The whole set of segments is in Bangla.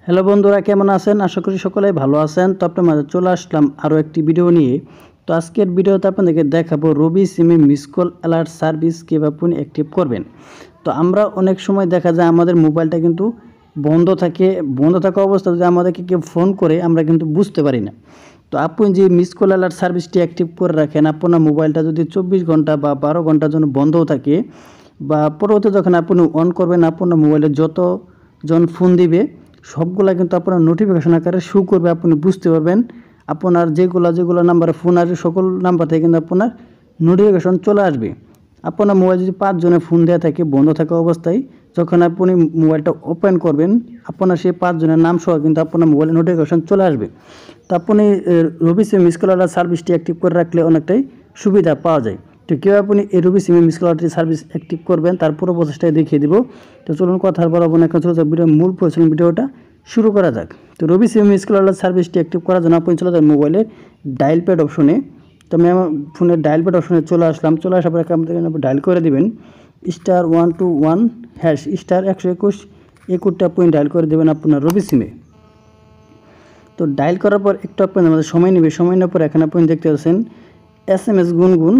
হ্যালো বন্ধুরা, কেমন আছেন? আশা করি সকলেই ভালো আছেন। তো আপনার মাঝে চলে আসলাম আরও একটি ভিডিও নিয়ে। তো আজকের ভিডিওতে আপনাদেরকে দেখাবো রবি সিমে মিস কল অ্যালার্ট সার্ভিস কীভাবে আপনি অ্যাক্টিভ করবেন। তো আমরা অনেক সময় দেখা যায় আমাদের মোবাইলটা কিন্তু বন্ধ থাকা অবস্থায় যদি আমাদেরকে কেউ ফোন করে আমরা কিন্তু বুঝতে পারি না। তো আপনি যে মিস কল অ্যালার্ট সার্ভিসটি অ্যাক্টিভ করে রাখেন, আপনার মোবাইলটা যদি 24 ঘন্টা বা 12 ঘন্টার জন্য বন্ধও থাকে বা পরবর্তী যখন আপনি অন করবেন, আপনার মোবাইলে যতজন ফোন দিবে সবগুলা কিন্তু আপনার নোটিফিকেশন আকারে শো করবে। আপনি বুঝতে পারবেন আপনার যেগুলো নাম্বারে ফোন আসবে সকল নাম্বার থেকে কিন্তু আপনার নোটিফিকেশন চলে আসবে। আপনার মোবাইল যদি 5 জনের ফোন দেওয়া থাকে বন্ধ থাকা অবস্থায়, যখন আপনি মোবাইলটা ওপেন করবেন আপনার সেই 5 জনের নাম সহ কিন্তু আপনার মোবাইলে নোটিফিকেশন চলে আসবে। তো আপনি রবি সিম মিস কল অ্যালার্ট সার্ভিসটি অ্যাক্টিভ করে রাখলে অনেকটাই সুবিধা পাওয়া যায়। তো কীভাবে আপনি এই রবি সিমে miss call alert service active করবেন তার পুরো প্রসেসটাই দেখিয়ে দিব। তো চলুন কথা বলবো না, এখন চলে যাক ভিডিওর মূল প্রসেস, ভিডিওটা শুরু করা যাক। তো রবি সিম মিস কল অ্যালার্ট সার্ভিসটি অ্যাক্টিভ করার জন্য আপনি চলে যান মোবাইলের ডায়াল প্যাড অপশনে। তো আমি আমার ফোনের ডায়াল প্যাড অপশনে চলে আসলাম। চলে আসার পরে আপনি ডায়াল করে দেবেন *121# *121 এই কোডটা আপনি ডায়াল করে দেবেন আপনার রবি সিমে। তো ডায়াল করার পর একটু আপনার আমাদের সময় নেবে। সময় নেওয়ার পর এখানে আপনি দেখতে পাচ্ছেন SMS গুনগুন,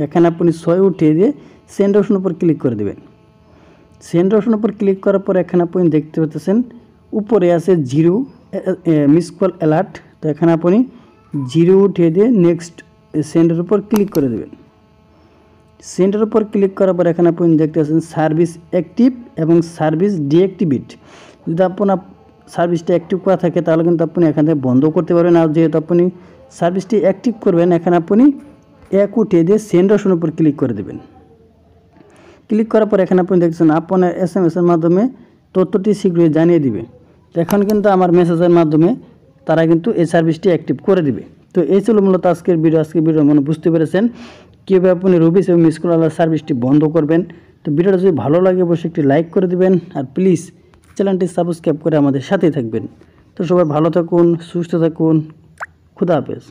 এখানে আপনি 6 উঠিয়ে দিয়ে সেন্ড অপশনের উপর ক্লিক করে দেবেন। সেন্ড অপশনের উপর ক্লিক করার পর এখানে আপনি দেখতে পাচ্ছেন উপরে আছে 0 মিস কল অ্যালার্ট। তো এখানে আপনি 0 উঠিয়ে দিয়ে নেক্সট সেন্ডের উপর ক্লিক করে দেবেন। সেন্ডের উপর ক্লিক করার পর এখানে আপনি দেখতে পাচ্ছেন সার্ভিস অ্যাক্টিভ এবং সার্ভিস ডিঅ্যাক্টিভেট। যদি আপনার সার্ভিসটি অ্যাক্টিভ করা থাকে তাহলে কিন্তু আপনি এখান থেকে বন্ধ করতে পারবেন। আর যেহেতু আপনি সার্ভিসটি অ্যাক্টিভ করবেন, এখানে আপনি 1 উঠিয়ে দিয়ে সেন্ড অপশনের উপর ক্লিক করে দেবেন। ক্লিক করার পর এখানে আপনি দেখছেন আপনার SMS-এর মাধ্যমে তথ্যটি শীঘ্রই জানিয়ে দিবে। তো এখন কিন্তু আমার মেসেজের মাধ্যমে তারা কিন্তু এই সার্ভিসটি অ্যাক্টিভ করে দিবে। তো এই ছিল মূলত আজকের ভিডিও মনে বুঝতে পেরেছেন কীভাবে আপনি রবি সিম মিস কল অ্যালার্ট সার্ভিসটি বন্ধ করবেন। তো ভিডিওটা যদি ভালো লাগে অবশ্যই একটি লাইক করে দিবেন আর প্লিজ চ্যানেলটি সাবস্ক্রাইব করে আমাদের সাথেই থাকবেন। তো সবাই ভালো থাকুন, সুস্থ থাকুন, খুদা হাফেজ।